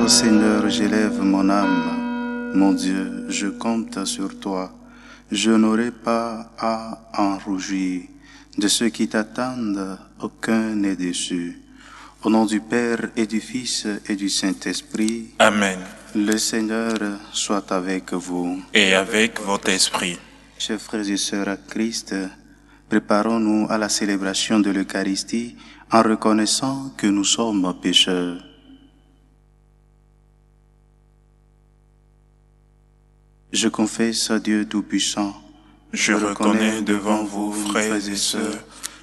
Ô Seigneur, j'élève mon âme. Mon Dieu, je compte sur toi. Je n'aurai pas à en rougir. De ceux qui t'attendent, aucun n'est déçu. Au nom du Père et du Fils et du Saint-Esprit. Amen. Le Seigneur soit avec vous. Et avec votre esprit. Chers frères et sœurs à Christ, préparons-nous à la célébration de l'Eucharistie en reconnaissant que nous sommes pécheurs. Je confesse à Dieu Tout-Puissant. Je reconnais devant vous, frères et sœurs,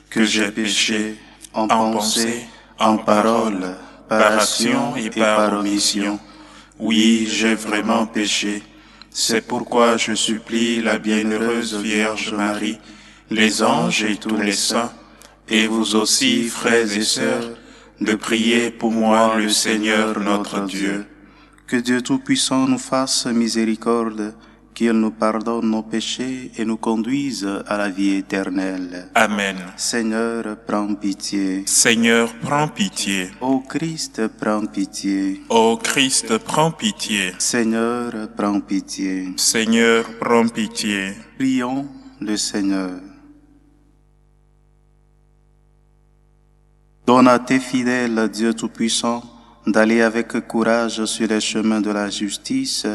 que j'ai péché en pensée, en parole, par action et par omission. Oui, j'ai vraiment péché. C'est pourquoi je supplie la bienheureuse Vierge Marie, les anges et tous les saints, et vous aussi, frères et sœurs, de prier pour moi le Seigneur notre Dieu. Que Dieu Tout-Puissant nous fasse miséricorde, qu'il nous pardonne nos péchés et nous conduise à la vie éternelle. Amen. Seigneur, prends pitié. Seigneur, prends pitié. Ô Christ, prends pitié. Ô Christ, prends pitié. Seigneur, prends pitié. Seigneur, prends pitié. Prions le Seigneur. Donne à tes fidèles, Dieu Tout-Puissant, d'aller avec courage sur les chemins de la justice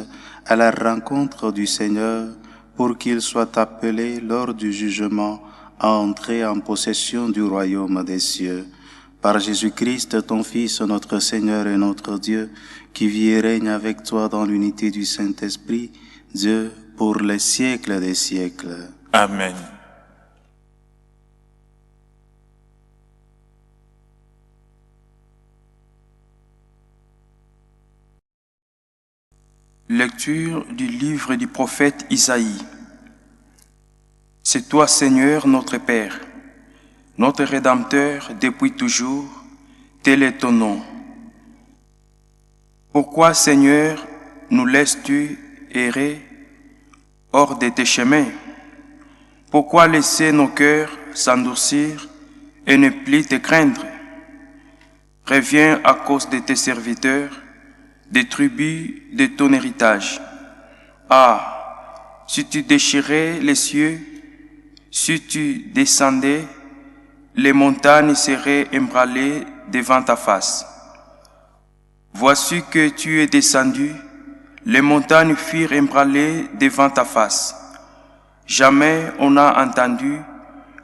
à la rencontre du Seigneur, pour qu'ils soient appelés lors du jugement à entrer en possession du royaume des cieux. Par Jésus-Christ, ton Fils, notre Seigneur et notre Dieu, qui vit et règne avec toi dans l'unité du Saint-Esprit, Dieu, pour les siècles des siècles. Amen. Lecture du livre du prophète Isaïe. C'est toi, Seigneur, notre Père, notre Rédempteur depuis toujours, tel est ton nom. Pourquoi, Seigneur, nous laisses-tu errer hors de tes chemins? Pourquoi laisser nos cœurs s'endurcir et ne plus te craindre? Reviens à cause de tes serviteurs, des tribus de ton héritage. Ah, si tu déchirais les cieux, si tu descendais, les montagnes seraient ébranlées devant ta face. Voici que tu es descendu, les montagnes furent ébranlées devant ta face. Jamais on n'a entendu,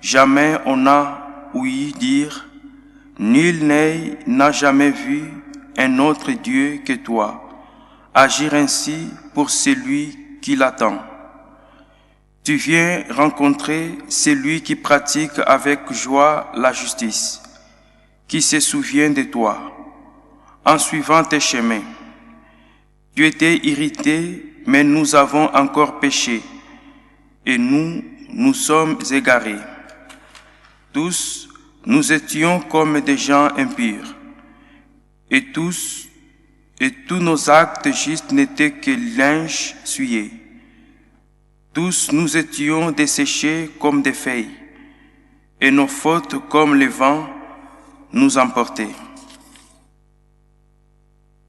jamais on n'a ouï dire, nul n'a jamais vu un autre Dieu que toi, agir ainsi pour celui qui l'attend. Tu viens rencontrer celui qui pratique avec joie la justice, qui se souvient de toi, en suivant tes chemins. Tu étais irrité, mais nous avons encore péché, et nous sommes égarés. Tous, nous étions comme des gens impurs. Et tous nos actes justes n'étaient que linge souillé. Tous nous étions desséchés comme des feuilles, et nos fautes comme le vent nous emportaient.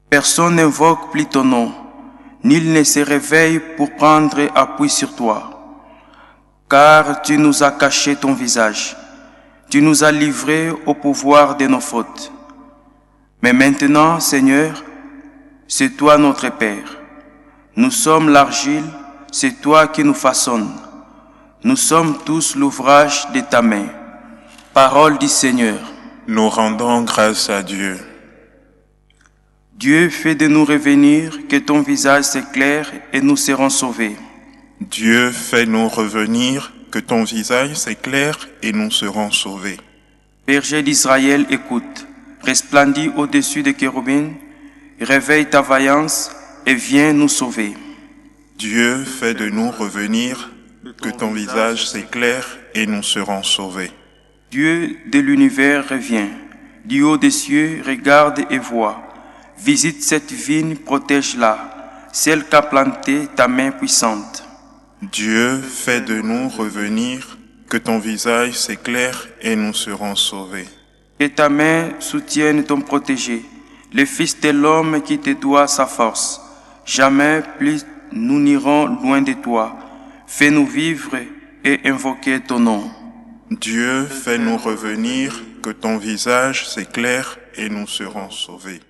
Personne n'invoque plus ton nom, nul ne se réveille pour prendre appui sur toi, car tu nous as caché ton visage, tu nous as livrés au pouvoir de nos fautes. Mais maintenant, Seigneur, c'est toi notre Père. Nous sommes l'argile, c'est toi qui nous façonnes. Nous sommes tous l'ouvrage de ta main. Parole du Seigneur. Nous rendons grâce à Dieu. Dieu, fais de nous revenir, que ton visage s'éclaire et nous serons sauvés. Dieu, fais-nous revenir, que ton visage s'éclaire et nous serons sauvés. Berger d'Israël, écoute. Resplendis au-dessus des chérubins, réveille ta vaillance et viens nous sauver. Dieu, fais de nous revenir, que ton visage s'éclaire et nous serons sauvés. Dieu de l'univers revient, du haut des cieux regarde et voit. Visite cette vigne, protège-la, celle qu'a plantée ta main puissante. Dieu, fais de nous revenir, que ton visage s'éclaire et nous serons sauvés. Que ta main soutienne ton protégé, le Fils de l'homme qui te doit sa force. Jamais plus nous n'irons loin de toi. Fais-nous vivre et invoquer ton nom. Dieu, fais-nous revenir, que ton visage s'éclaire et nous serons sauvés.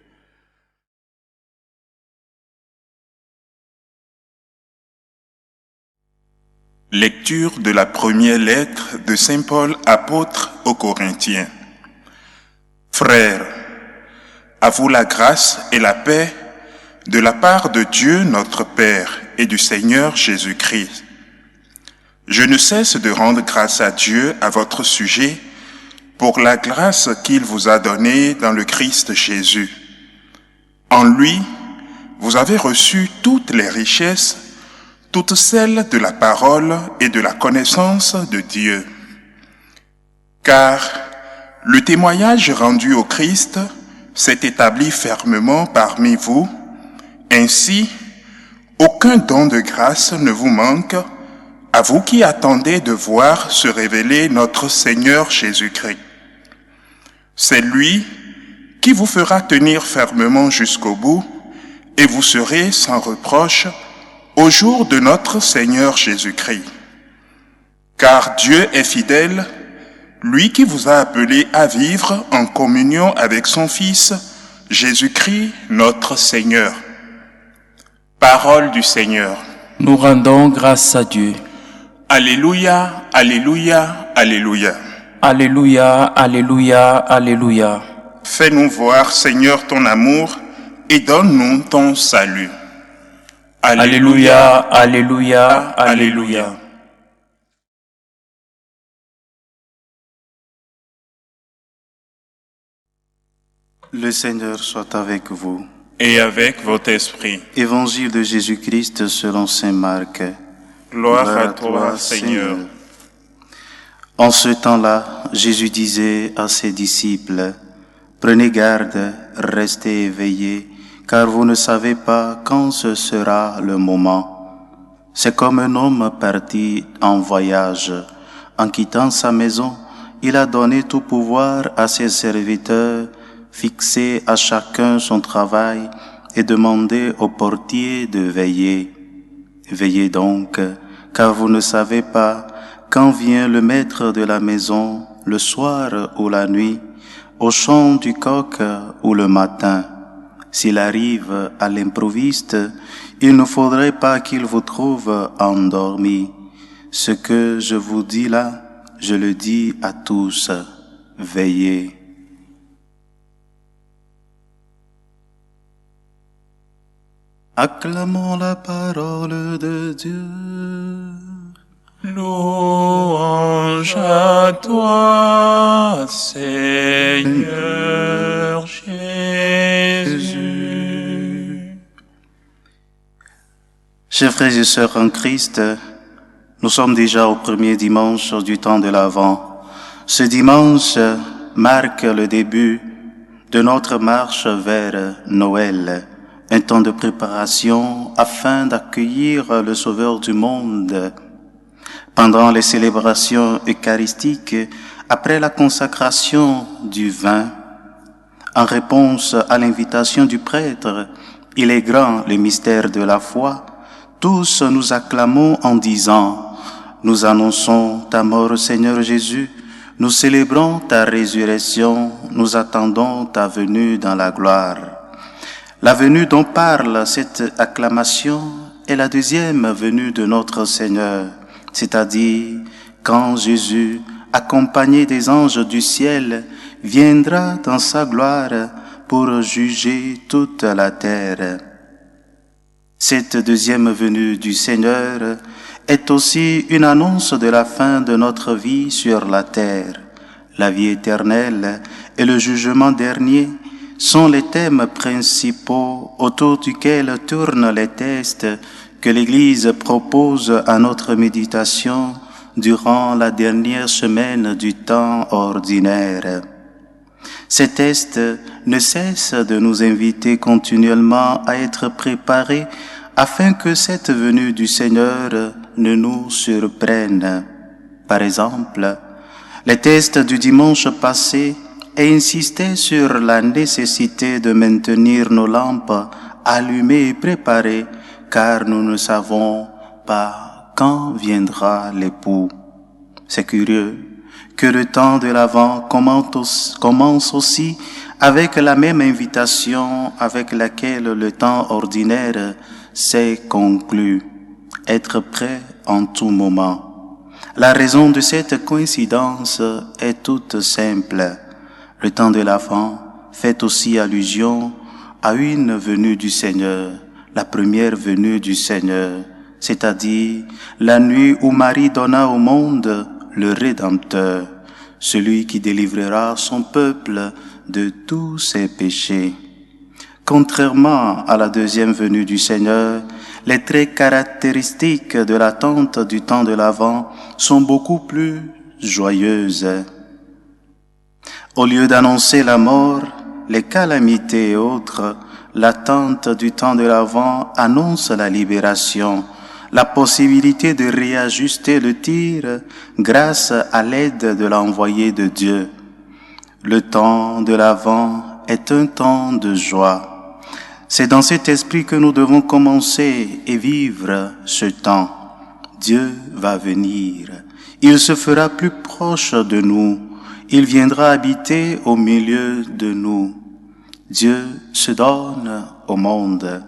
Lecture de la première lettre de Saint Paul, apôtre aux Corinthiens. Frères, à vous la grâce et la paix de la part de Dieu notre Père et du Seigneur Jésus-Christ. Je ne cesse de rendre grâce à Dieu à votre sujet pour la grâce qu'il vous a donnée dans le Christ Jésus. En lui, vous avez reçu toutes les richesses, toutes celles de la parole et de la connaissance de Dieu. Car le témoignage rendu au Christ s'est établi fermement parmi vous. Ainsi, aucun don de grâce ne vous manque, à vous qui attendez de voir se révéler notre Seigneur Jésus-Christ. C'est lui qui vous fera tenir fermement jusqu'au bout, et vous serez sans reproche au jour de notre Seigneur Jésus-Christ. Car Dieu est fidèle, lui qui vous a appelé à vivre en communion avec son Fils, Jésus-Christ notre Seigneur. Parole du Seigneur. Nous rendons grâce à Dieu. Alléluia, alléluia, alléluia. Alléluia, alléluia, alléluia. Fais-nous voir, Seigneur, ton amour et donne-nous ton salut. Alléluia, alléluia, alléluia. Le Seigneur soit avec vous. Et avec votre esprit. Évangile de Jésus-Christ selon saint Marc. Gloire à toi, Seigneur. En ce temps-là, Jésus disait à ses disciples, « Prenez garde, restez éveillés, car vous ne savez pas quand ce sera le moment. C'est comme un homme parti en voyage. En quittant sa maison, il a donné tout pouvoir à ses serviteurs, fixé à chacun son travail et demandé au portier de veiller. Veillez donc, car vous ne savez pas quand vient le maître de la maison, le soir ou la nuit, au chant du coq ou le matin. S'il arrive à l'improviste, il ne faudrait pas qu'il vous trouve endormi. Ce que je vous dis là, je le dis à tous, veillez. Acclamons la parole de Dieu. Louange à toi, Seigneur Jésus. Chers frères et sœurs en Christ, nous sommes déjà au premier dimanche du temps de l'Avent. Ce dimanche marque le début de notre marche vers Noël, un temps de préparation afin d'accueillir le Sauveur du monde. Pendant les célébrations eucharistiques, après la consacration du vin, en réponse à l'invitation du prêtre, il est grand le mystère de la foi, tous nous acclamons en disant, nous annonçons ta mort, Seigneur Jésus, nous célébrons ta résurrection, nous attendons ta venue dans la gloire. La venue dont parle cette acclamation est la deuxième venue de notre Seigneur, c'est-à-dire quand Jésus, accompagné des anges du ciel, viendra dans sa gloire pour juger toute la terre. Cette deuxième venue du Seigneur est aussi une annonce de la fin de notre vie sur la terre. La vie éternelle et le jugement dernier sont les thèmes principaux autour duquel tournent les textes que l'Église propose à notre méditation durant la dernière semaine du temps ordinaire. Ces textes ne cessent de nous inviter continuellement à être préparés afin que cette venue du Seigneur ne nous surprenne. Par exemple, les textes du dimanche passé et insistait sur la nécessité de maintenir nos lampes allumées et préparées, car nous ne savons pas quand viendra l'époux. C'est curieux que le temps de l'Avent commence aussi avec la même invitation avec laquelle le temps ordinaire s'est conclu, être prêt en tout moment. La raison de cette coïncidence est toute simple. Le temps de l'Avent fait aussi allusion à une venue du Seigneur, la première venue du Seigneur, c'est-à-dire la nuit où Marie donna au monde le Rédempteur, celui qui délivrera son peuple de tous ses péchés. Contrairement à la deuxième venue du Seigneur, les traits caractéristiques de l'attente du temps de l'Avent sont beaucoup plus joyeuses. Au lieu d'annoncer la mort, les calamités et autres, l'attente du temps de l'Avent annonce la libération, la possibilité de réajuster le tir grâce à l'aide de l'envoyé de Dieu. Le temps de l'Avent est un temps de joie. C'est dans cet esprit que nous devons commencer et vivre ce temps. Dieu va venir. Il se fera plus proche de nous. Il viendra habiter au milieu de nous. Dieu se donne au monde.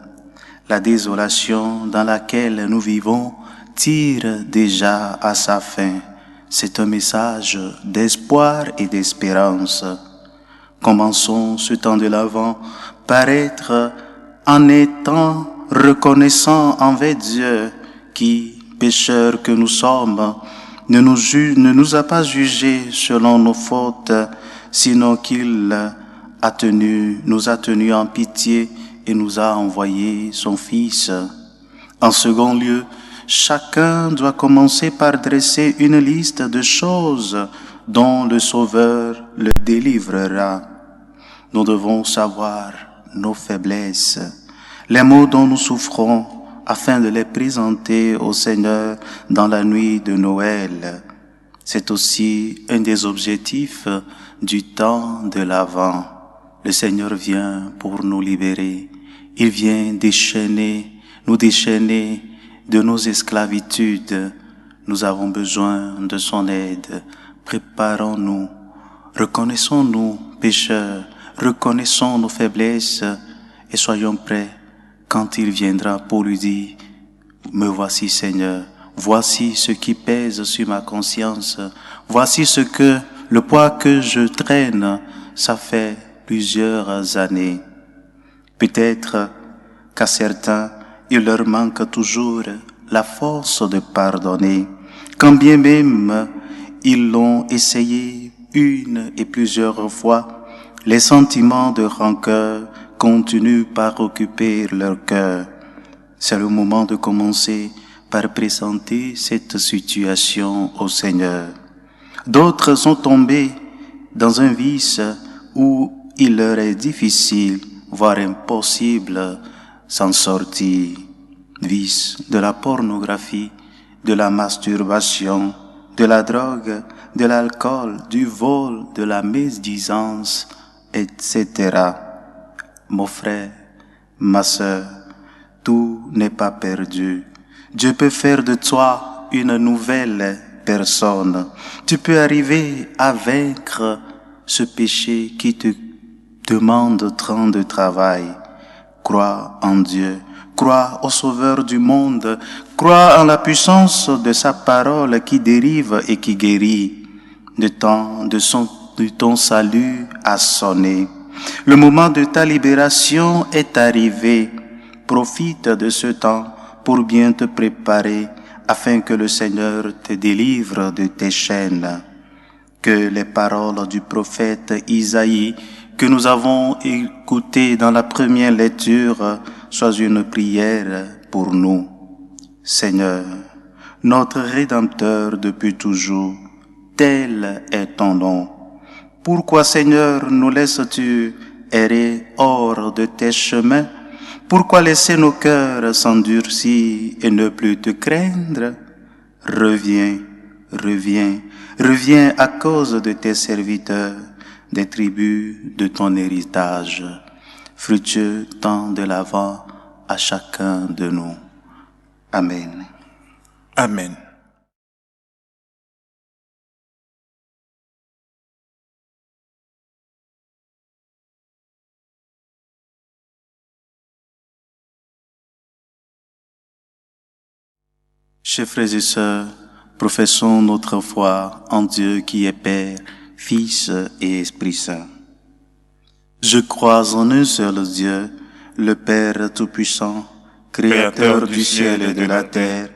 La désolation dans laquelle nous vivons tire déjà à sa fin. C'est un message d'espoir et d'espérance. Commençons ce temps de l'Avent par être en étant reconnaissants envers Dieu qui, pécheurs que nous sommes, ne nous a pas jugés selon nos fautes, sinon qu'il nous a tenus en pitié et nous a envoyé son Fils. En second lieu, chacun doit commencer par dresser une liste de choses dont le Sauveur le délivrera. Nous devons savoir nos faiblesses, les maux dont nous souffrons, afin de les présenter au Seigneur dans la nuit de Noël. C'est aussi un des objectifs du temps de l'Avent. Le Seigneur vient pour nous libérer. Il vient nous déchaîner de nos esclavitudes. Nous avons besoin de son aide. Préparons-nous. Reconnaissons-nous pécheurs. Reconnaissons nos faiblesses et soyons prêts quand il viendra pour lui dire, me voici Seigneur, voici ce qui pèse sur ma conscience, voici le poids que je traîne, ça fait plusieurs années. Peut-être qu'à certains, il leur manque toujours la force de pardonner, quand bien même ils l'ont essayé une et plusieurs fois, les sentiments de rancœur continuent par occuper leur cœur. C'est le moment de commencer par présenter cette situation au Seigneur. D'autres sont tombés dans un vice où il leur est difficile, voire impossible, s'en sortir. Vice de la pornographie, de la masturbation, de la drogue, de l'alcool, du vol, de la médisance, etc. Mon frère, ma sœur, tout n'est pas perdu. Dieu peut faire de toi une nouvelle personne. Tu peux arriver à vaincre ce péché qui te demande tant de travail. Crois en Dieu, crois au Sauveur du monde, crois en la puissance de sa parole qui dérive et qui guérit. Le temps de ton salut a sonné. Le moment de ta libération est arrivé. Profite de ce temps pour bien te préparer afin que le Seigneur te délivre de tes chaînes. Que les paroles du prophète Isaïe que nous avons écoutées dans la première lecture soient une prière pour nous. Seigneur, notre Rédempteur depuis toujours, tel est ton nom. Pourquoi, Seigneur, nous laisses-tu errer hors de tes chemins? Pourquoi laisser nos cœurs s'endurcir et ne plus te craindre? Reviens, reviens, reviens à cause de tes serviteurs. des tribus de ton héritage, fructueux tend de l'avant à chacun de nous. Amen. Amen. Chers frères et sœurs, professons notre foi en Dieu qui est Père, Fils et Esprit Saint. Je crois en un seul Dieu, le Père Tout-Puissant, Créateur du ciel et de la terre,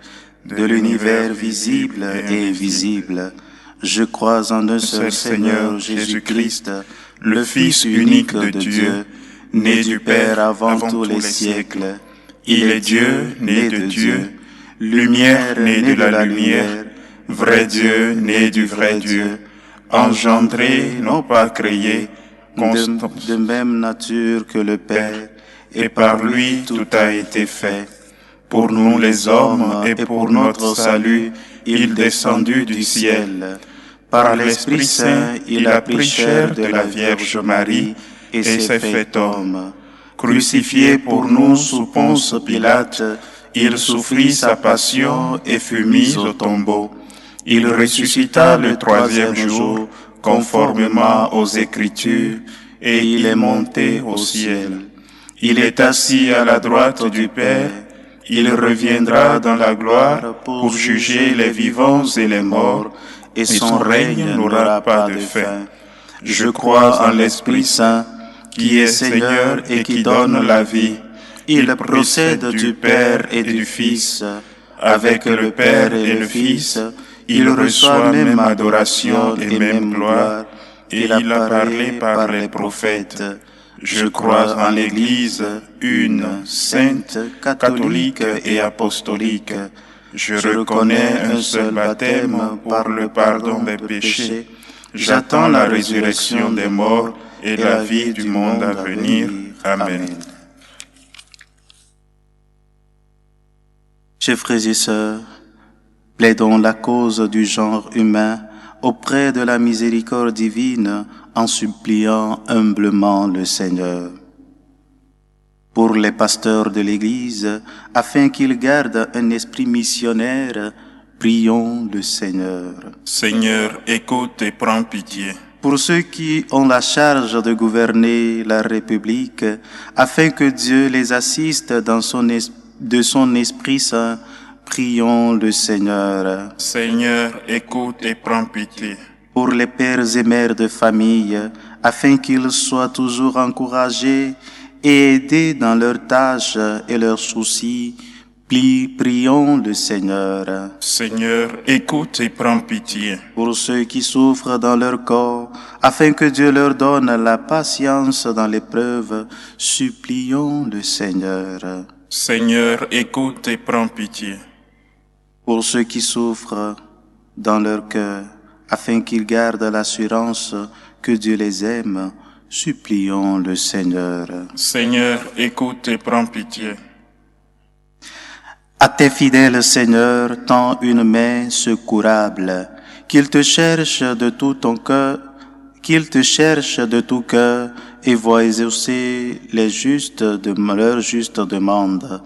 de l'univers visible et invisible. Je crois en un seul Seigneur Jésus-Christ, le Fils unique de Dieu, né du Père avant tous les siècles. Il est Dieu, né de Dieu, lumière née de la lumière, vrai Dieu né du vrai Dieu, engendré, non pas créé, de même nature que le Père, et par lui tout a été fait. Pour nous les hommes et pour notre salut, il descendu du ciel. Par l'Esprit Saint, il a pris chair de la Vierge Marie et s'est fait homme. Crucifié pour nous sous Ponce Pilate, il souffrit sa passion et fut mis au tombeau. Il ressuscita le troisième jour, conformément aux Écritures, et il est monté au ciel. Il est assis à la droite du Père. Il reviendra dans la gloire pour juger les vivants et les morts, et son règne n'aura pas de fin. Je crois en l'Esprit Saint, qui est Seigneur et qui donne la vie. Il procède du Père et du Fils. Avec le Père et le Fils, il reçoit même adoration et même gloire. Il a parlé par les prophètes. Je crois en l'Église, une, sainte, catholique et apostolique. Je reconnais un seul baptême par le pardon des péchés. J'attends la résurrection des morts et la vie du monde à venir. Amen. Chers frères et sœurs, plaidons la cause du genre humain auprès de la miséricorde divine en suppliant humblement le Seigneur. Pour les pasteurs de l'Église, afin qu'ils gardent un esprit missionnaire, prions le Seigneur. Seigneur, écoute et prends pitié. Pour ceux qui ont la charge de gouverner la République, afin que Dieu les assiste de son Esprit Saint, prions le Seigneur. Seigneur, écoute et prends pitié. Pour les pères et mères de famille, afin qu'ils soient toujours encouragés et aidés dans leurs tâches et leurs soucis, prions le Seigneur. Seigneur, écoute et prends pitié. Pour ceux qui souffrent dans leur corps, afin que Dieu leur donne la patience dans l'épreuve, supplions le Seigneur. Seigneur, écoute et prends pitié. Pour ceux qui souffrent dans leur cœur, afin qu'ils gardent l'assurance que Dieu les aime, supplions le Seigneur. Seigneur, écoute et prends pitié. À tes fidèles, Seigneur, tends une main secourable, qu'ils te cherchent de tout ton cœur, qu'ils te cherchent de tout cœur et voient exaucer les justes de leur juste demande.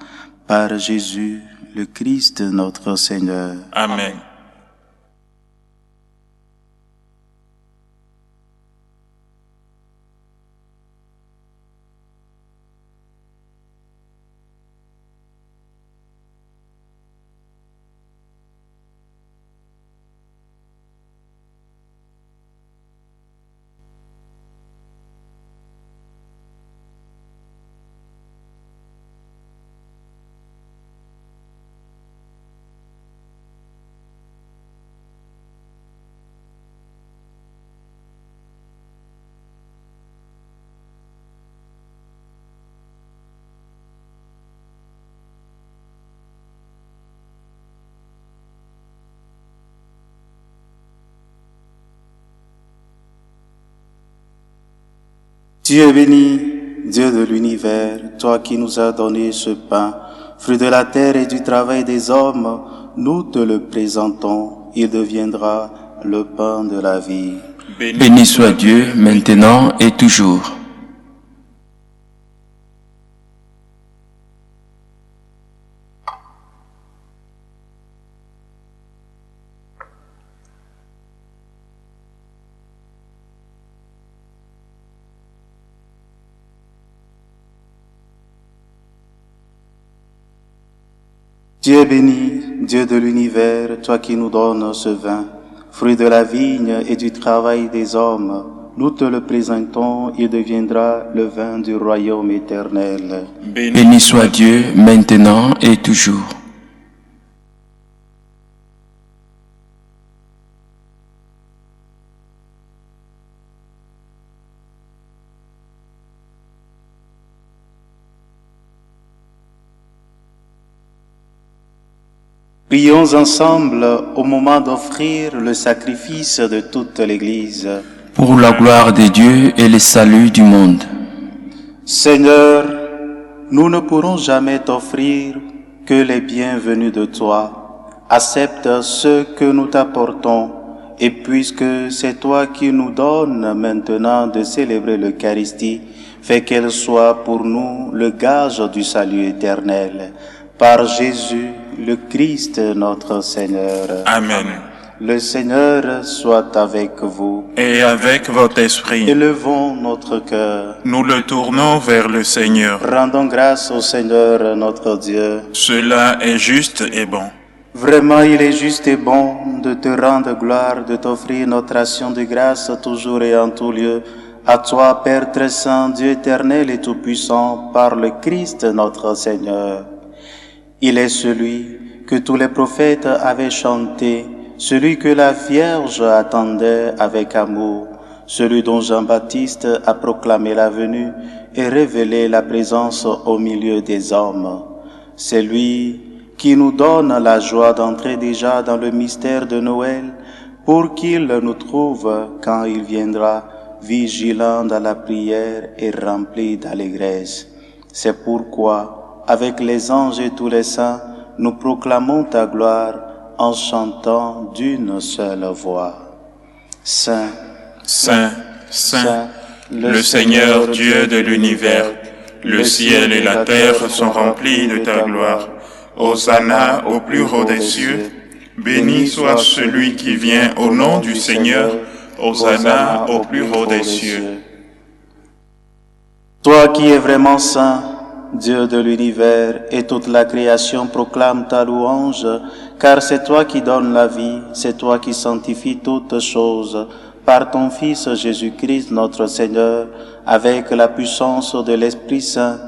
Par Jésus, le Christ, notre Seigneur. Amen. Dieu est béni, Dieu de l'univers, toi qui nous as donné ce pain, fruit de la terre et du travail des hommes, nous te le présentons, il deviendra le pain de la vie. Béni soit Dieu, maintenant et toujours. Dieu est béni, Dieu de l'univers, toi qui nous donnes ce vin, fruit de la vigne et du travail des hommes. Nous te le présentons, il deviendra le vin du royaume éternel. Béni soit Dieu, maintenant et toujours. Prions ensemble au moment d'offrir le sacrifice de toute l'Église. Pour la gloire de Dieu et le salut du monde. Seigneur, nous ne pourrons jamais t'offrir que les bienvenus de toi. Accepte ce que nous t'apportons, et puisque c'est toi qui nous donnes maintenant de célébrer l'Eucharistie, fais qu'elle soit pour nous le gage du salut éternel. Par Jésus, le Christ notre Seigneur. Amen. Le Seigneur soit avec vous. Et avec votre esprit, Élevons notre cœur. nous le tournons vers le Seigneur. Rendons grâce au Seigneur notre Dieu. Cela est juste et bon. Vraiment, il est juste et bon de te rendre gloire, de t'offrir notre action de grâce toujours et en tout lieu. À toi, Père très saint, Dieu éternel et tout-puissant, par le Christ notre Seigneur. Il est celui que tous les prophètes avaient chanté, celui que la Vierge attendait avec amour, celui dont Jean-Baptiste a proclamé la venue et révélé la présence au milieu des hommes. C'est lui qui nous donne la joie d'entrer déjà dans le mystère de Noël, pour qu'il nous trouve, quand il viendra, vigilant dans la prière et rempli d'allégresse. C'est pourquoi, avec les anges et tous les saints, nous proclamons ta gloire en chantant d'une seule voix. Saint, Saint, Saint, le Seigneur Dieu de l'univers, le ciel et la terre sont remplis de ta gloire. Hosanna au plus haut des cieux. Béni soit celui qui vient au nom du Seigneur. Hosanna au plus haut des cieux. Toi qui es vraiment saint, Dieu de l'univers, et toute la création proclame ta louange, car c'est toi qui donnes la vie, c'est toi qui sanctifies toutes choses, par ton Fils Jésus-Christ notre Seigneur, avec la puissance de l'Esprit Saint.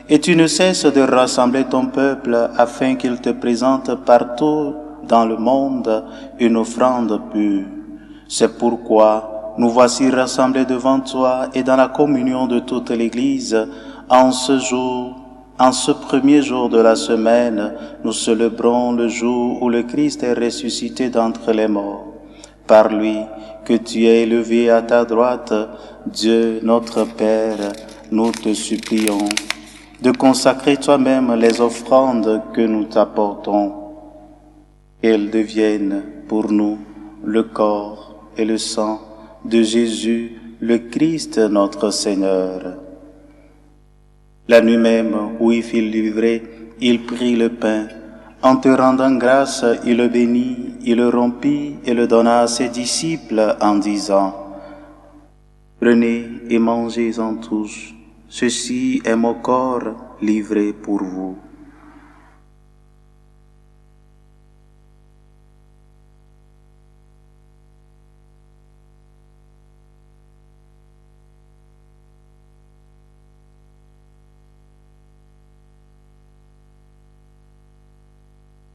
Et tu ne cesses de rassembler ton peuple afin qu'il te présente partout dans le monde une offrande pure. C'est pourquoi nous voici rassemblés devant toi et dans la communion de toute l'Église. En ce jour, en ce premier jour de la semaine, nous célébrons le jour où le Christ est ressuscité d'entre les morts. Par lui, que tu es élevé à ta droite, Dieu notre Père, nous te supplions de consacrer toi-même les offrandes que nous t'apportons. Qu'elles deviennent pour nous le corps et le sang de Jésus, le Christ notre Seigneur. La nuit même où il fut livré, il prit le pain. En te rendant grâce, il le bénit, il le rompit et le donna à ses disciples en disant, « Prenez et mangez-en tous. Ceci est mon corps livré pour vous. »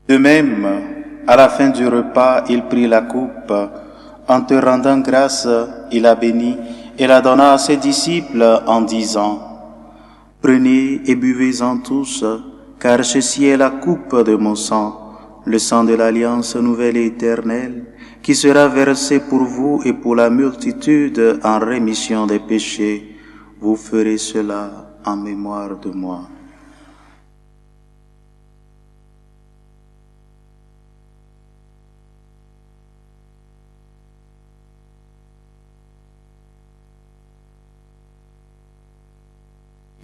De même, à la fin du repas, il prit la coupe. En te rendant grâce, il la bénit et la donna à ses disciples en disant, « Prenez et buvez-en tous, car ceci est la coupe de mon sang, le sang de l'alliance nouvelle et éternelle, qui sera versé pour vous et pour la multitude en rémission des péchés. Vous ferez cela en mémoire de moi. »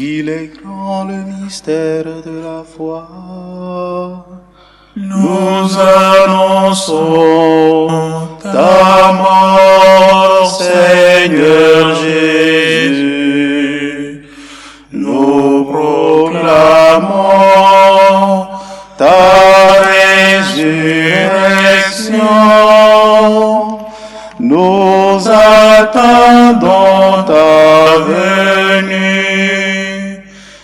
Il est grand le mystère de la foi. Nous annonçons ta mort, Seigneur Jésus. Nous proclamons ta résurrection. Nous attendons ta venue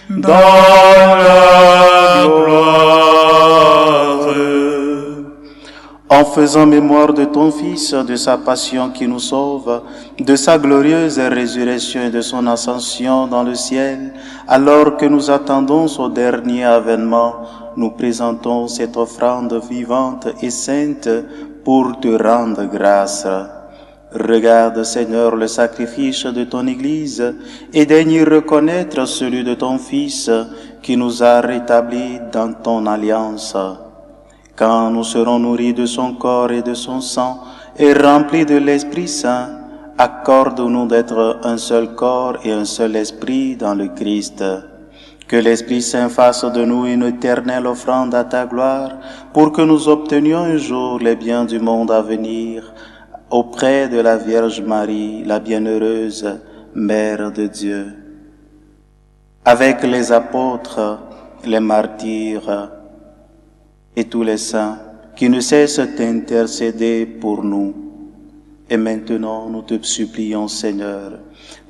dans la gloire. En faisant mémoire de ton Fils, de sa passion qui nous sauve, de sa glorieuse résurrection et de son ascension dans le ciel, alors que nous attendons son dernier avènement, nous présentons cette offrande vivante et sainte pour te rendre grâce. Regarde, Seigneur, le sacrifice de ton Église et daigne y reconnaître celui de ton Fils qui nous a rétablis dans ton alliance. Quand nous serons nourris de son corps et de son sang et remplis de l'Esprit Saint, accorde-nous d'être un seul corps et un seul esprit dans le Christ. Que l'Esprit Saint fasse de nous une éternelle offrande à ta gloire, pour que nous obtenions un jour les biens du monde à venir, auprès de la Vierge Marie, la bienheureuse Mère de Dieu. Avec les apôtres, les martyrs et tous les saints qui ne cessent d'intercéder pour nous. Et maintenant, nous te supplions, Seigneur,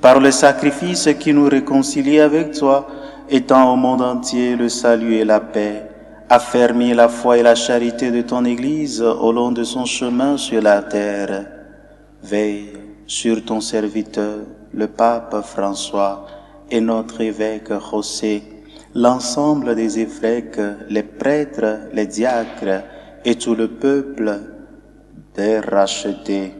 par le sacrifice qui nous réconcilie avec toi, étends au monde entier le salut et la paix, affermis la foi et la charité de ton Église au long de son chemin sur la terre. Veille sur ton serviteur, le pape François, et notre évêque José, l'ensemble des évêques, les prêtres, les diacres et tout le peuple des rachetés.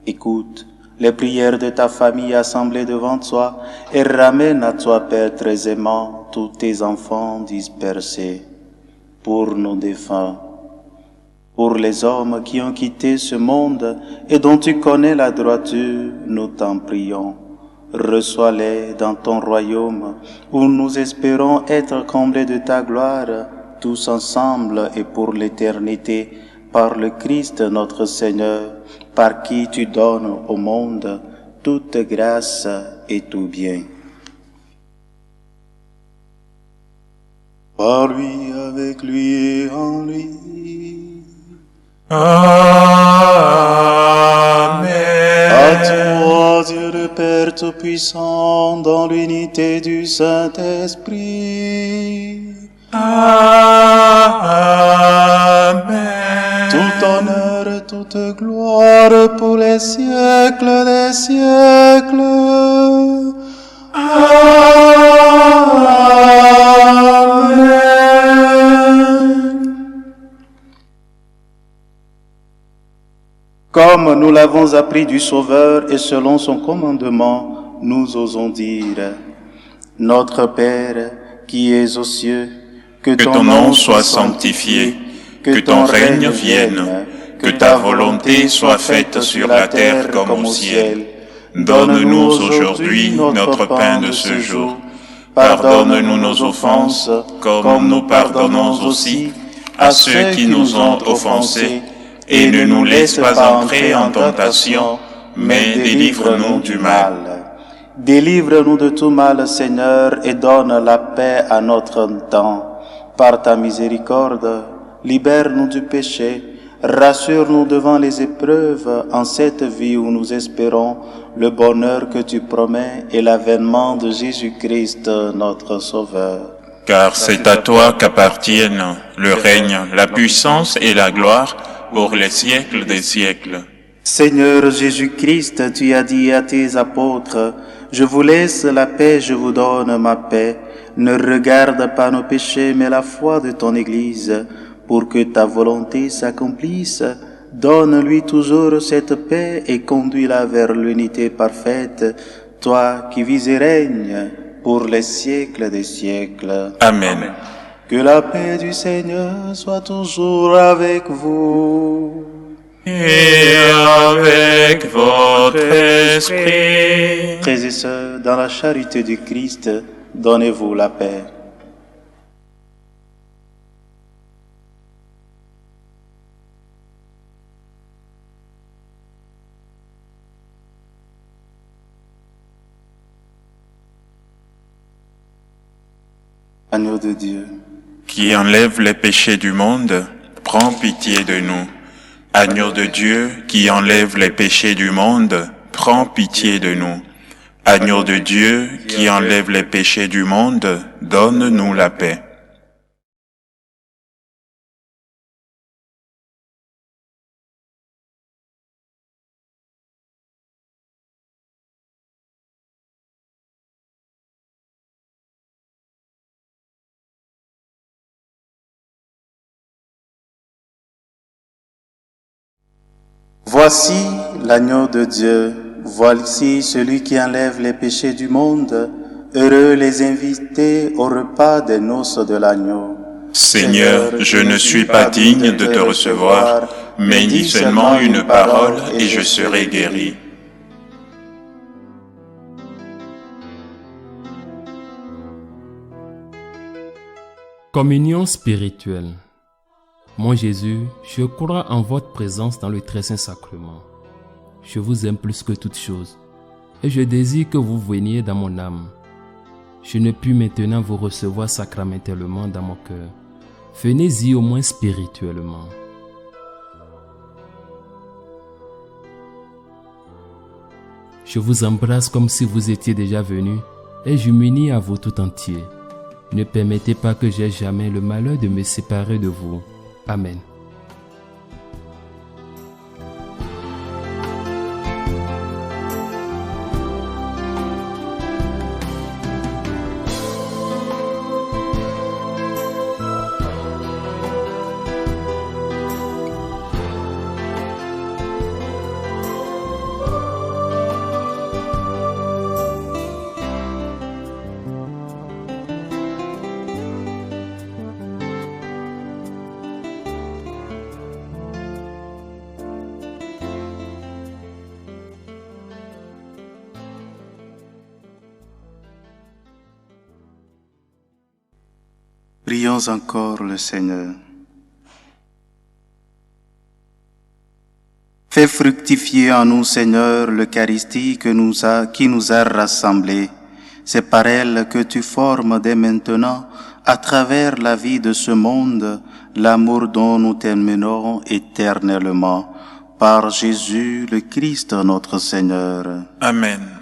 Écoute les prières de ta famille assemblée devant toi et ramène à toi, Père très aimant, tous tes enfants dispersés. Pour nos défunts, pour les hommes qui ont quitté ce monde et dont tu connais la droiture, nous t'en prions. Reçois-les dans ton royaume, où nous espérons être comblés de ta gloire, tous ensemble et pour l'éternité, par le Christ notre Seigneur, par qui tu donnes au monde toute grâce et tout bien. Par lui, avec lui et en lui. Amen. À toi, Dieu le Père Tout-Puissant, dans l'unité du Saint-Esprit. Amen. Tout honneur et toute gloire pour les siècles des siècles. Amen. Comme nous l'avons appris du Sauveur et selon son commandement, nous osons dire: Notre Père, qui es aux cieux, que ton nom soit sanctifié, que ton règne vienne, que ta volonté soit faite sur la terre comme au ciel. Donne-nous aujourd'hui notre pain de ce jour. Pardonne-nous nos offenses, comme nous pardonnons aussi à ceux qui nous ont offensés. Et ne nous laisse pas entrer en tentation, mais délivre-nous du mal. Délivre-nous de tout mal, Seigneur, et donne la paix à notre temps. Par ta miséricorde, libère-nous du péché, rassure-nous devant les épreuves en cette vie où nous espérons le bonheur que tu promets et l'avènement de Jésus-Christ, notre Sauveur. Car c'est à toi qu'appartiennent le règne, la puissance et la gloire pour les siècles des siècles. Seigneur Jésus-Christ, tu as dit à tes apôtres: Je vous laisse la paix, je vous donne ma paix. Ne regarde pas nos péchés, mais la foi de ton Église. Pour que ta volonté s'accomplisse, donne-lui toujours cette paix et conduis-la vers l'unité parfaite, toi qui vis et règnes pour les siècles des siècles. Amen. Que la paix du Seigneur soit toujours avec vous. Et avec votre esprit. Frères et sœurs, dans la charité du Christ, donnez-vous la paix. Agneau de Dieu, qui enlève les péchés du monde, prends pitié de nous. Agneau de Dieu, qui enlève les péchés du monde, prends pitié de nous. Agneau de Dieu, qui enlève les péchés du monde, donne-nous la paix. voici l'agneau de Dieu, voici celui qui enlève les péchés du monde. Heureux les invités au repas des noces de l'agneau. Seigneur, je ne suis pas digne de te recevoir, mais dis seulement une parole et je serai guéri. Communion spirituelle. Mon Jésus, je crois en votre présence dans le très saint sacrement. Je vous aime plus que toute chose, et je désire que vous veniez dans mon âme. Je ne puis maintenant vous recevoir sacramentellement dans mon cœur. Venez-y au moins spirituellement. Je vous embrasse comme si vous étiez déjà venu, et je m'unis à vous tout entier. Ne permettez pas que j'aie jamais le malheur de me séparer de vous. Amen. Prions encore le Seigneur. Fais fructifier en nous, Seigneur, l'Eucharistie qui nous a rassemblés. C'est par elle que tu formes dès maintenant, à travers la vie de ce monde, l'amour dont nous terminerons éternellement. Par Jésus le Christ, notre Seigneur. Amen.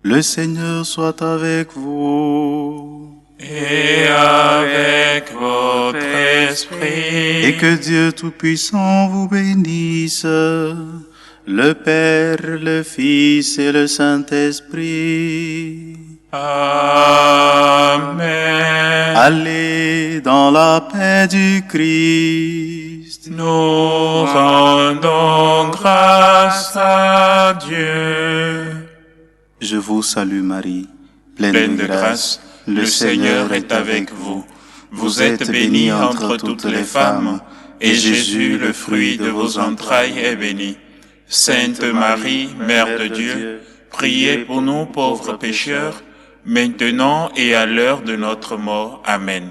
Le Seigneur soit avec vous. Et avec votre esprit. Et que Dieu Tout-Puissant vous bénisse, le Père, le Fils et le Saint-Esprit. Amen. Allez dans la paix du Christ. Nous rendons grâce à Dieu. Je vous salue Marie, Pleine de grâce, le Seigneur est avec vous. Vous êtes bénie entre toutes les femmes, et Jésus, le fruit de vos entrailles, est béni. Sainte Marie, Mère de Dieu, priez pour nous pauvres pécheurs, maintenant et à l'heure de notre mort. Amen.